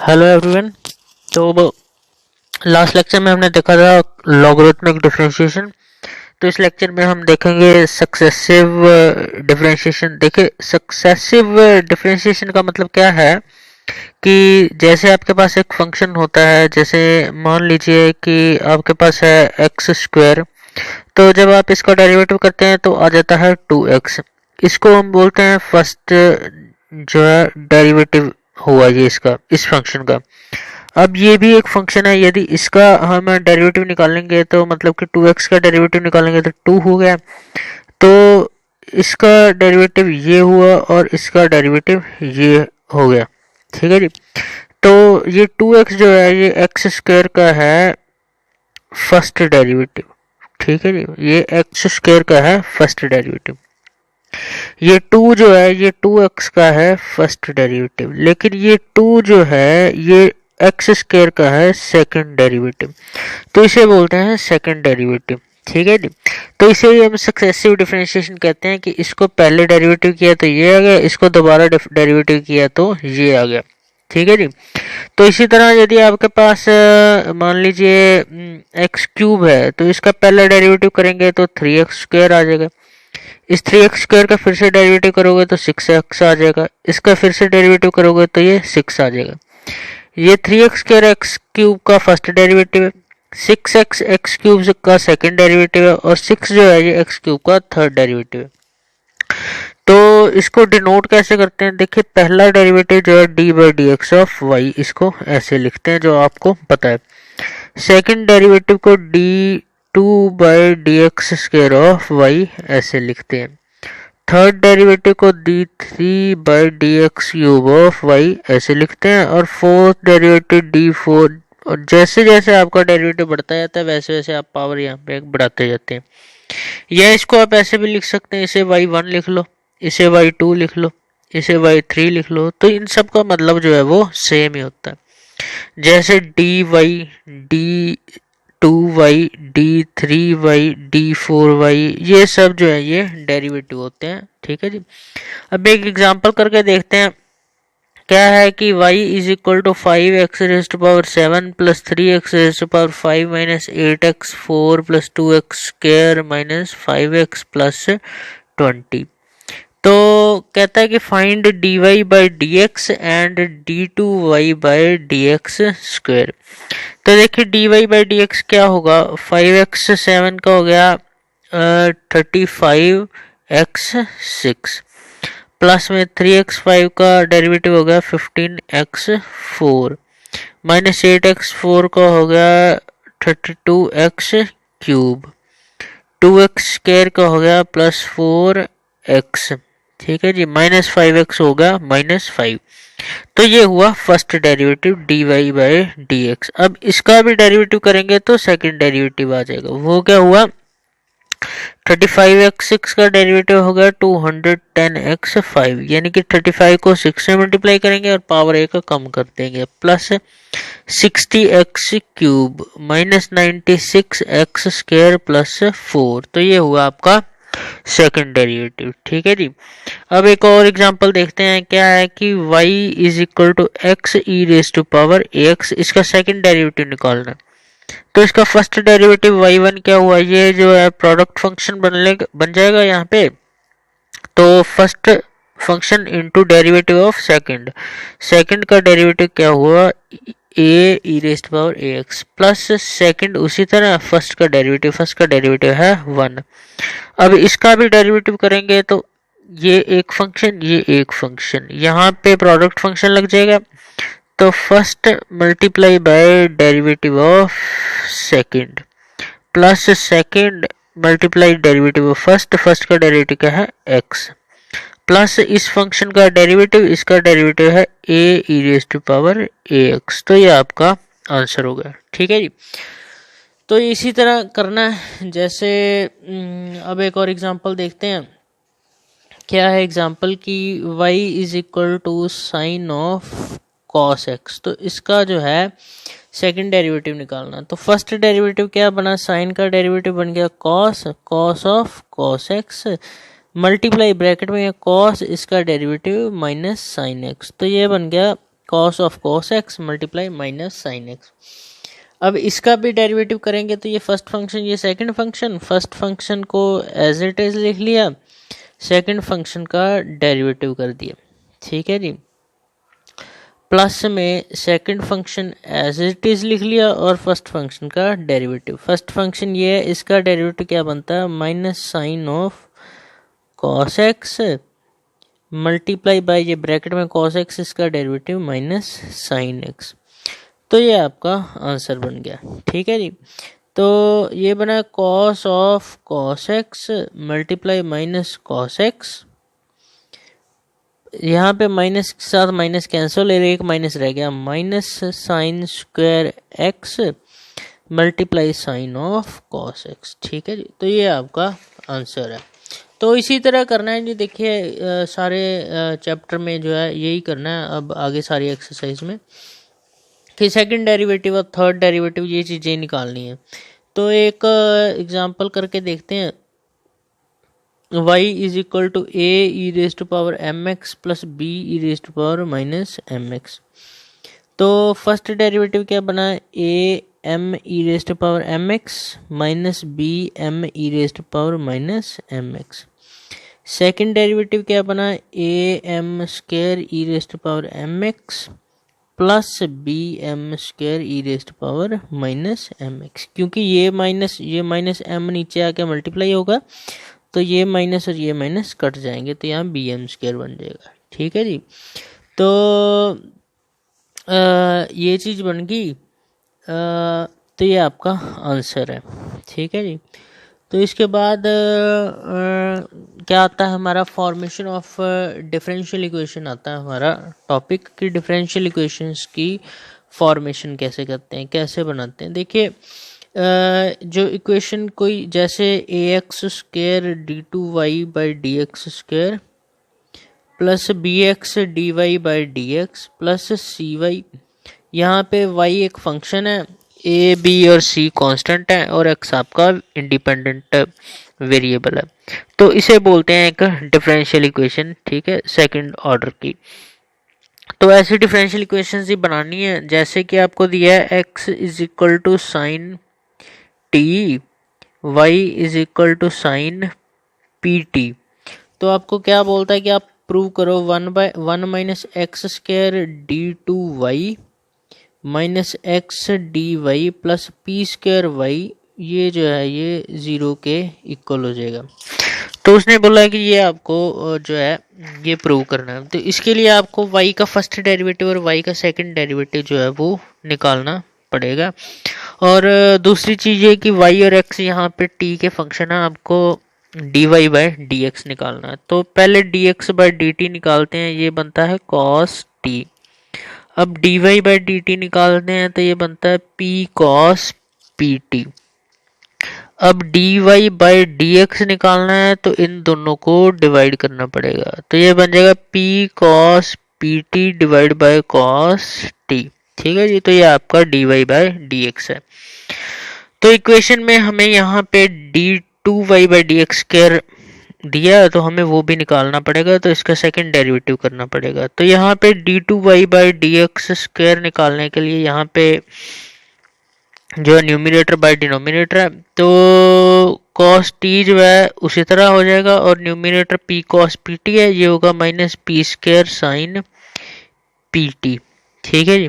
Hello everyone. तो last lecture में हमने देखा था लॉगरिथमिक डिफरेंशिएशन। तो इस लेक्चर में हम देखेंगे सक्सेसिव डिफरेंशिएशन। देखिए, सक्सेसिव डिफरेंशिएशन का मतलब क्या है कि जैसे आपके पास एक फंक्शन होता है, जैसे मान लीजिए कि आपके पास है एक्स स्क्वायर। तो जब आप इसका डेरिवेटिव करते हैं तो आ जाता है 2x। इसको हम बोलते हैं फर्स्ट जो है डेरिवेटिव हुआ ये इसका, इस फंक्शन का। अब ये भी एक फंक्शन है, यदि इसका हम डेरिवेटिव निकालेंगे तो मतलब कि 2x का डेरिवेटिव निकालेंगे तो 2 हो गया। तो इसका डेरिवेटिव ये हुआ और इसका डेरिवेटिव ये हो गया। ठीक है जी। तो ये 2x जो है ये एक्स स्क्वायर का है फर्स्ट डेरिवेटिव। ठीक है जी, ये एक्स स्क्वायर का है फर्स्ट डेरिवेटिव। ये 2 जो है ये 2x का है फर्स्ट डेरिवेटिव, लेकिन ये 2 जो है ये एक्स स्क्वायर का है सेकंड डेरिवेटिव। तो इसे बोलते हैं सेकंड डेरिवेटिव। ठीक है जी। तो इसे ही हम सक्सेसिव डिफरेंशिएशन कहते हैं कि इसको पहले डेरिवेटिव किया तो ये आ गया, इसको दोबारा डेरिवेटिव किया तो ये आ गया। ठीक है जी। तो इसी तरह यदि आपके पास मान लीजिए एक्स क्यूब है, तो इसका पहला डेरिवेटिव करेंगे तो 3x स्क्वायर आ जाएगा। इस 3x स्क्वायर का फिर से डेरिवेटिव करोगे तो 6x आ जाएगा। इसका फिर से डेरिवेटिव करोगे तो ये 6 आ जाएगा। ये 3x स्क्वायर एक्स क्यूब का फर्स्ट डेरिवेटिव है, 6x एक्स क्यूब का सेकंड डेरिवेटिव है, और 6 जो है ये एक्स क्यूब का थर्ड डेरिवेटिव है। तो इसको डिनोट कैसे करते हैं? देखिए, पहला डेरिवेटिव जो है d by D x of y, इसको ऐसे लिखते हैं जो आपको पता है। सेकंड डेरिवेटिव को d two by D x square of y ऐसे लिखते हैं। थर्ड डेरिवेटिव को d three by D x cube of y ऐसे लिखते हैं। और फोर्थ डेरिवेटिव डी फोर। और जैसे जैसे आपका डेरिवेटिव बढ़ता जाता है वैसे वैसे आप पावर यहाँ पे बढ़ाते जाते हैं। या इसको आप ऐसे भी लिख सकते हैं, इसे y1 लिख लो, इसे y2 लिख लो, इसे y3 लिख लो। तो इन सब का मतलब जो है वो सेम ही होता है। जैसे d y, d two y, d three y, d four y, ये सब जो है ये डेरिवेटिव होते हैं। ठीक है जी। अब एक एग्जांपल करके देखते हैं। क्या है कि y is equal to 5x raise to power 7 plus 3x raise to power 5 minus 8x 4 plus 2x square minus 5x plus 20। तो कहता है कि find d Y by D x and d two Y by D x square. तो देखिए, d Y by D x क्या होगा? 5x 7 का हो गया 35x 6 प्लस में 3x5 का डेरिवेटिव हो गया 15x4 माइनस 8x4 का हो गया 32x क्यूब, 2x स्क्वायर का हो गया प्लस 4x। ठीक है जी, माइनस 5x हो गया माइनस 5। तो ये हुआ first derivative d Y by D x. अब इसका भी डेरिवेटिव करेंगे तो सेकंड डेरिवेटिव आ जाएगा। वो क्या हुआ? 35x6 का डेरिवेटिव हो गया 210x5, यानी कि 35 को 6 से मल्टीप्लाई करेंगे और पावर a का कम कर देंगे, plus 60x cube minus 96x square plus 4। तो ये हुआ आपका सेकंड डेरिवेटिव। ठीक है जी। अब एक और एग्जांपल देखते हैं। क्या है कि y is equal to x e raise to power ax, इसका सेकंड डेरिवेटिव निकालना है। तो इसका फर्स्ट डेरिवेटिव y1 क्या हुआ? ये जो है प्रोडक्ट फंक्शन बन जाएगा यहाँ पे। तो first function into derivative of second, second का डेरिवेटिव क्या हुआ? A E raise to power ax plus second उसी तरह फर्स्ट का डेरिवेटिव है 1। अब इसका भी डेरिवेटिव करेंगे तो ये एक फंक्शन, ये एक फंक्शन, यहाँ पे प्रोडक्ट फंक्शन लग जाएगा। तो first multiply by derivative of second plus second multiply derivative of first, first का डेरिवेटिव क्या है? x, प्लस इस फंक्शन का डेरिवेटिव, इसका डेरिवेटिव है a e raise to power ax। तो ये आपका आंसर हो गया। ठीक है जी। तो इसी तरह करना है। जैसे अब एक और एग्जांपल देखते हैं। क्या है एग्जांपल कि y is equal to sine of cos x। तो इसका जो है सेकंड डेरिवेटिव निकालना। तो फर्स्ट डेरिवेटिव क्या बना? साइन का डेरिवेटिव बन गया cos of cos x multiply bracket में cos, इसका डेरिवेटिव माइनस साइन x। तो ये बन गया cos of cos x multiply minus sine x. अब इसका भी डेरिवेटिव करेंगे तो ये फर्स्ट फंक्शन ये सेकंड फंक्शन, फर्स्ट फंक्शन को एज इट इज लिख लिया, सेकंड फंक्शन का डेरिवेटिव कर दिया, ठीक है जी। प्लस में second function as it is लिख लिया और फर्स्ट फंक्शन का डेरिवेटिव। फर्स्ट फंक्शन ये है, इसका डेरिवेटिव क्या बनता है, minus sine of cos x multiply by ये ब्रैकेट में कॉस एक्स, इसका डेरिवेटिव माइनस साइन एक्स। तो ये आपका आंसर बन गया, ठीक है जी। तो ये बना cos of cos x multiply minus cos x, यहाँ पे माइनस के साथ माइनस कैंसिल, एक माइनस रह गया, minus sine square x multiply sine of cos x, ठीक है जी। तो ये आपका आंसर है। तो इसी तरह करना है जी, देखिए सारे चैप्टर में जो है यही करना है। अब आगे सारी एक्सरसाइज में कि सेकंड डेरिवेटिव और थर्ड डेरिवेटिव ये चीज़ें निकालनी है। तो एक एग्जांपल करके देखते हैं। y is equal to a E raise to power m x plus b e raise to power minus m x. तो फर्स्ट डेरिवेटिव क्या बना, a m e raise to power m x minus b m e raise to power minus m x. Second derivative क्या बना, a m square e raise to power m x plus b m square e raise to power minus m x. क्योंकि ये minus M नीचे आके multiply होगा तो ये minus और ये माइनस कट जाएंगे, तो यहाँ बी एम स्क्वायर बन जाएगा, ठीक है जी। तो ये चीज़ बन गई, तो ये आपका आंसर है, ठीक है जी। तो इसके बाद क्या आता है हमारा, फॉर्मेशन ऑफ डिफरेंशियल इक्वेशन आता है हमारा टॉपिक कि डिफरेंशियल इक्वेशंस की फॉर्मेशन कैसे करते हैं, कैसे बनाते हैं। देखिए जो इक्वेशन कोई जैसे A X square D two Y by D x square plus B X D Y by D x plus C Y, यहाँ पे y एक फंक्शन है, a b और c कांस्टेंट है और x आपका इंडिपेंडेंट वेरिएबल है, तो इसे बोलते हैं एक डिफरेंशियल इक्वेशन, ठीक है, सेकंड ऑर्डर की। तो ऐसी डिफरेंशियल इक्वेशंस ही बनानी है, जैसे कि आपको दिया है x is equal to sine t, y is equal to sine P t. तो आपको क्या बोलता है कि आप प्रूव करो 1 minus x square D two y minus x D y plus p square y, ये जो है ये 0 के इक्वल हो जाएगा। तो उसने बोला है कि ये आपको जो है ये प्रूव करना है। तो इसके लिए आपको y का फर्स्ट डेरिवेटिव और y का सेकंड डेरिवेटिव जो है वो निकालना पड़ेगा। और दूसरी चीज़ ये कि y और x यहाँ पे t के फंक्शन है, आपको dy बाय dx निकालना है। तो पहले dx बाय dt निकालते हैं, ये बनता है cos t। अब dy बाय dt निकालते हैं तो ये बनता है p cos pt। अब dy बाय dx निकालना है तो इन दोनों को डिवाइड करना पड़ेगा, तो ये बन जाएगा p cos pt divide by cos t, ठीक है जी। तो ये आपका dy बाय dx है। तो इक्वेशन में हमें यहाँ पे d2y बाई dx स्क्वायर दिया है तो हमें वो भी निकालना पड़ेगा, तो इसका सेकंड डेरिवेटिव करना पड़ेगा। तो यहाँ पे d2y बाई dx स्क्वायर निकालने के लिए यहाँ पे जो न्यूमिनेटर बाय डिनोमिनेटर है, तो cos t जो है उसी तरह हो जाएगा और न्यूमिनेटर p cos pt है, ये होगा minus P square sine pt, ठीक है जी।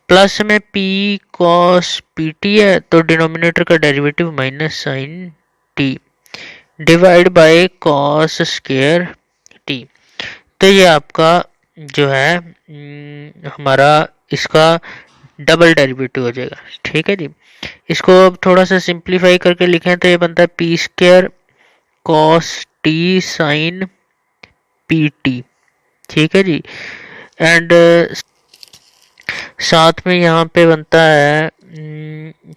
प्लस में p cos pt है तो डिनोमिनेटर का derivative minus sine t divide by cos square t। तो ये आपका जो है हमारा इसका डबल डेरिवेटिव हो जाएगा, ठीक है जी। इसको अब थोड़ा सा सिंप्लीफाई करके लिखें तो ये बनता है p square cos t sine pt, ठीक है जी। एंड साथ में यहाँ पे बनता है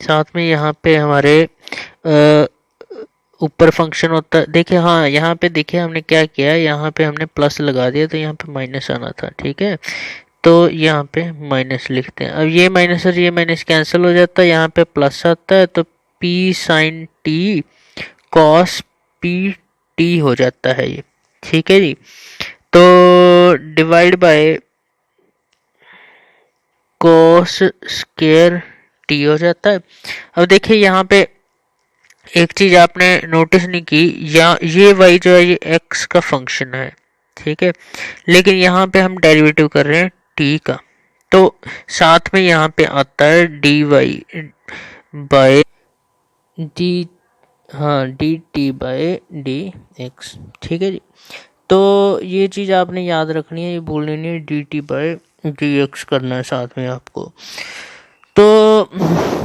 साथ में यहाँ पे हमारे ऊपर फंक्शन होता है। देखिए हाँ, यहाँ पे देखिए हमने क्या किया, यहाँ पे हमने प्लस लगा दिया तो यहाँ पे माइनस आना था, ठीक है, तो यहाँ पे माइनस लिखते हैं। अब ये माइनस और ये माइनस कैंसिल हो जाता है, यहाँ पे प्लस आता है तो p sine t cos pt हो जाता है ये, ठीक है जी। तो divide by cos square T हो जाता है। अब देखिए यहाँ पे एक चीज आपने नोटिस नहीं की, या ये वाई जो है ये एक्स का फंक्शन है, ठीक है, लेकिन यहाँ पे हम डेरिवेटिव कर रहे हैं टी का, तो साथ में यहाँ पे आता है डी वाई बाय डी, हाँ d t by d x, ठीक है जी। तो ये चीज़ आपने याद रखनी है, ये भूलनी नहीं है, d t by d x करना है साथ में आपको। तो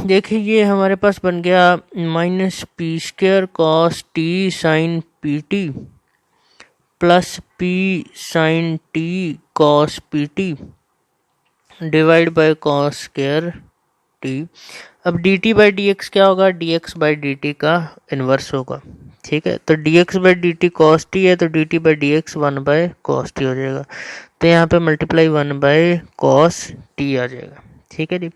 देखिए ये हमारे पास बन गया minus P square cos T sine P T plus P sine T cos P T divide by cos square T. अब D T by D x क्या होगा, D X by D T का इन्वर्स होगा, ठीक है। तो D X by D T cos T है, तो D T by D X 1 by cos T हो जाएगा, तो यहाँ पे मल्टीप्लाई 1 बाय कॉस टी आ जाएगा, ठीक है जी।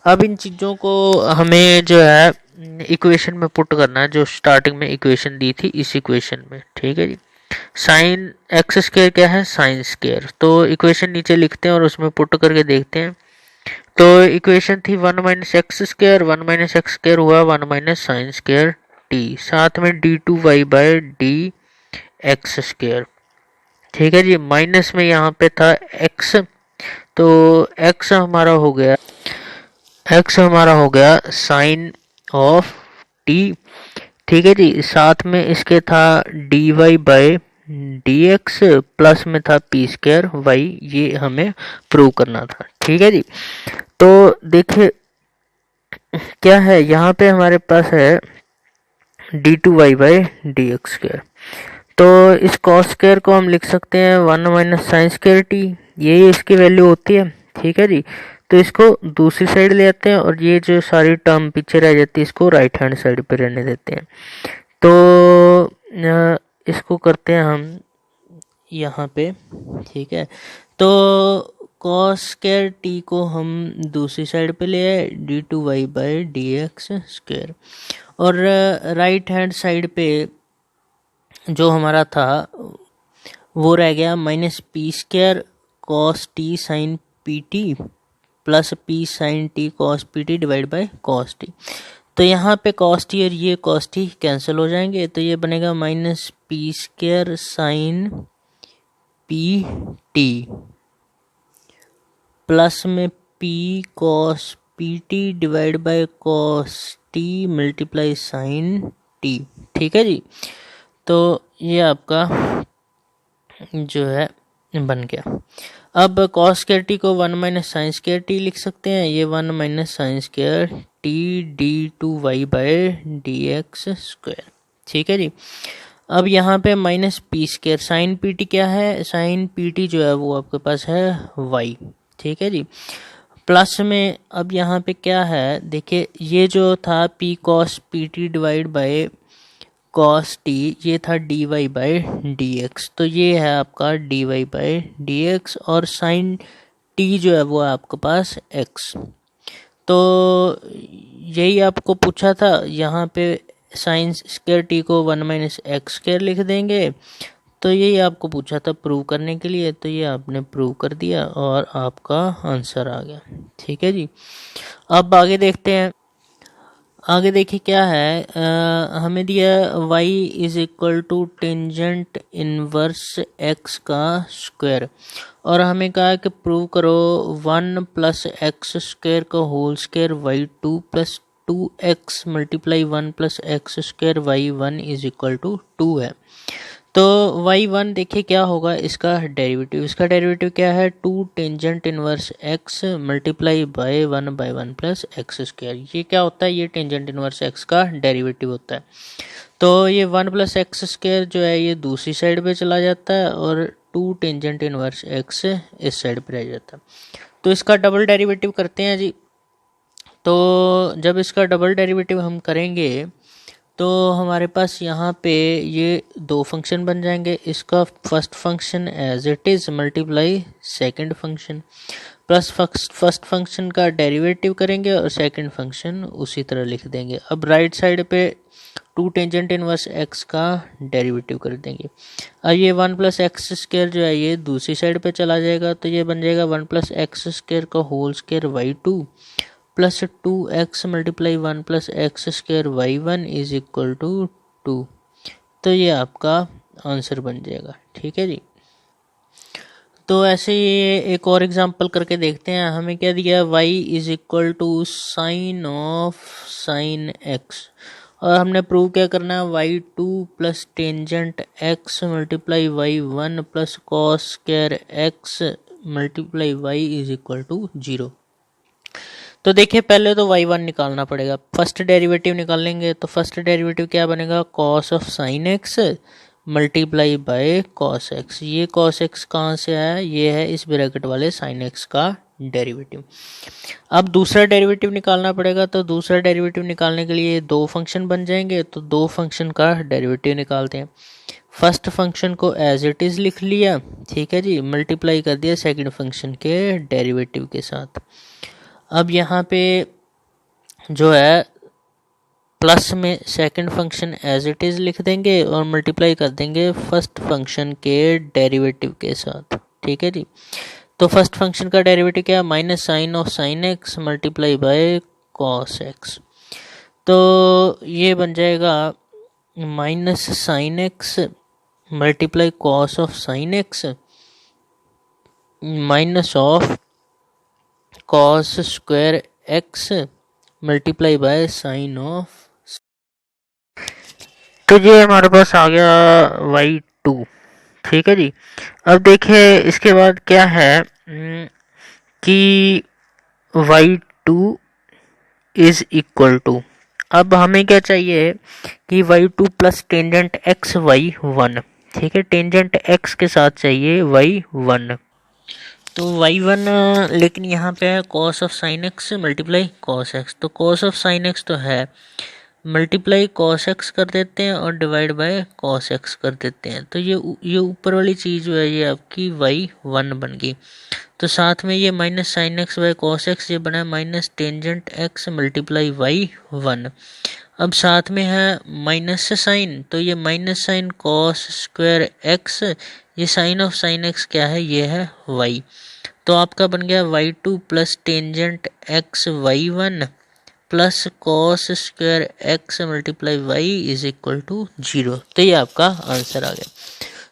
अब इन चीज़ों को हमें जो है इक्वेशन में पुट करना है, जो स्टार्टिंग में इक्वेशन दी थी इस इक्वेशन में, ठीक है जी। साइन एक्स स्क्वायर क्या है, साइन स्क्वायर, तो इक्वेशन नीचे लिखते हैं और उसमें पुट करके देखते हैं। तो इक्वेशन थी 1 minus x square, 1 minus x square हुआ 1 माइनस साइन स्क्वायर टी, साथ में d two y by d x square, ठीक है जी। माइनस में यहाँ पे था एक्स, तो एक्स हमारा हो गया, एक्स हमारा हो गया साइन ऑफ टी, ठीक है जी। साथ में इसके था d y by d x, plus में था पी स्क्वायर वाई, ये हमें प्रूव करना था, ठीक है जी। तो देखिए क्या है, यहाँ पे हमारे पास है d two Y by D x square, तो इस कॉस स्क्वायर को हम लिख सकते हैं 1 माइनस साइन स्क्वायर टी, ये इसकी वैल्यू होती है, ठीक है जी। तो इसको दूसरी साइड ले आते हैं और ये जो सारी टर्म पीछे रह जाती है इसको राइट हैंड साइड पे रहने देते हैं। तो इसको करते हैं हम यहाँ पे, ठीक है। तो कॉस स्क्वायर टी को हम दूसरी साइड पे ले आए, d two Y by D x square, और राइट हैंड साइड पे जो हमारा था वो रह गया minus P square cos T sine P T plus P sine T cos P T divide by cos t. तो यहाँ पे कॉस टी और ये कॉस टी कैंसिल हो जाएंगे, तो ये बनेगा minus P square sine P T plus में P cos P T divide by cos T multiply sine T, ठीक है जी। तो ये आपका जो है बन गया। अब कॉस स्क्वायर टी को 1 माइनस साइन स्क्वायर टी लिख सकते हैं, ये 1 minus sine square t d two y by d x square, ठीक है जी। अब यहाँ पे minus P square sine P t क्या है, साइन पी टी जो है वो आपके पास है वाई, ठीक है जी। प्लस में अब यहाँ पे क्या है, देखिए ये जो था p cos P T divide by cos t, ये था d Y by D x, तो ये है आपका d Y by D x, और साइन टी जो है वो है आपके पास एक्स। तो यही आपको पूछा था, यहाँ पे साइन स्क्वायर टी को 1 माइनस एक्स स्क्वायर लिख देंगे, तो यही आपको पूछा था प्रूव करने के लिए, तो ये आपने प्रूव कर दिया और आपका आंसर आ गया, ठीक है जी। अब आगे देखते हैं, आगे देखिए क्या है, हमें दिया y is equal to tangent inverse x का स्क्वायर, और हमें कहा कि प्रूव करो 1 प्लस एक्स स्क्वायर का whole square y2 plus 2x multiply 1 plus x square y1 is equal to 2 है। तो y1 देखिए क्या होगा, इसका डेरिवेटिव, इसका डेरिवेटिव क्या है, 2 tangent inverse x multiply by 1 plus x square, ये क्या होता है, ये टेंजेंट इनवर्स x का डेरिवेटिव होता है। तो ये 1 प्लस एक्स स्क्वायर जो है ये दूसरी साइड पे चला जाता है और 2 टेंजेंट इनवर्स x इस साइड पे रह जाता है। तो इसका डबल डेरिवेटिव करते हैं जी। तो जब इसका डबल डेरिवेटिव हम करेंगे तो हमारे पास यहाँ पे ये दो फंक्शन बन जाएंगे, इसका first function as it is multiply second function, plus first function का डेरिवेटिव करेंगे और सेकंड फंक्शन उसी तरह लिख देंगे। अब राइट साइड पे 2 टेंजेंट इनवर्स एक्स का डेरिवेटिव कर देंगे। अब ये 1 प्लस एक्स स्क्वायर जो है ये दूसरी साइड पे चला जाएगा, तो ये बन जाएगा 1 प्लस एक्स स्क्वायर का whole square y two plus 2x multiply 1 plus x square y one is equal to 2। तो ये आपका आंसर बन जाएगा। ठीक है जी। तो ऐसे ही एक और एग्जांपल करके देखते हैं। हमें क्या दिया, y is equal to sine of sine x, और हमने प्रूव क्या करना है, y2 plus tangent x multiply y1 plus cos square x multiply y is equal to 0। तो देखिए पहले तो y1 निकालना पड़ेगा, फर्स्ट डेरिवेटिव निकालेंगे। तो फर्स्ट डेरिवेटिव क्या बनेगा, cos of sine x multiply by cos x. ये कॉस एक्स कहाँ से आया, ये है इस ब्रैकेट वाले साइन एक्स का डेरिवेटिव। अब दूसरा डेरिवेटिव निकालना पड़ेगा, तो दूसरा डेरिवेटिव निकालने के लिए दो फंक्शन बन जाएंगे, तो दो फंक्शन का डेरिवेटिव निकालते हैं। फर्स्ट फंक्शन को एज इट इज़ लिख लिया, ठीक है जी, मल्टीप्लाई कर दिया सेकंड फंक्शन के डेरिवेटिव के साथ। अब यहाँ पे जो है प्लस में second function as it is लिख देंगे और मल्टीप्लाई कर देंगे फर्स्ट फंक्शन के डेरिवेटिव के साथ। ठीक है जी। तो फर्स्ट फंक्शन का डेरिवेटिव क्या है, minus sine of sine x multiply by cos x. तो ये बन जाएगा minus sine x multiply cos of sine x minus of cos square x multiply by sine of. तो ये हमारे पास आ गया y2। ठीक है जी। अब देखिए इसके बाद क्या है कि y2 इज इक्वल टू, अब हमें क्या चाहिए कि y2 plus tangent x y1। ठीक है, टेंजेंट x के साथ चाहिए y1। तो y1 लेकिन यहाँ पे है cos of sine x multiply cos x, तो कॉस ऑफ साइन एक्स तो है, मल्टीप्लाई कॉस एक्स कर देते हैं और डिवाइड बाय कॉस एक्स कर देते हैं। तो ये ऊपर वाली चीज़ जो है ये आपकी y1 बन गई। तो साथ में ये minus sine x bye cos x ये बना है minus tangent x multiply y1। अब साथ में है माइनस साइन, तो ये minus sine cos square x, ये साइन ऑफ साइन एक्स क्या है, ये है y। तो आपका बन गया y2 plus tangent x y1 plus cos square x multiply y is equal to 0। तो ये आपका आंसर आ गया।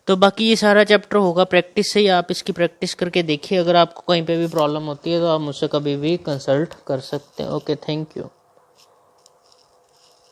तो बाकी ये सारा चैप्टर होगा प्रैक्टिस से ही, आप इसकी प्रैक्टिस करके देखिए। अगर आपको कहीं पे भी प्रॉब्लम होती है तो आप मुझसे कभी भी कंसल्ट कर सकते हैं। Okay, thank you.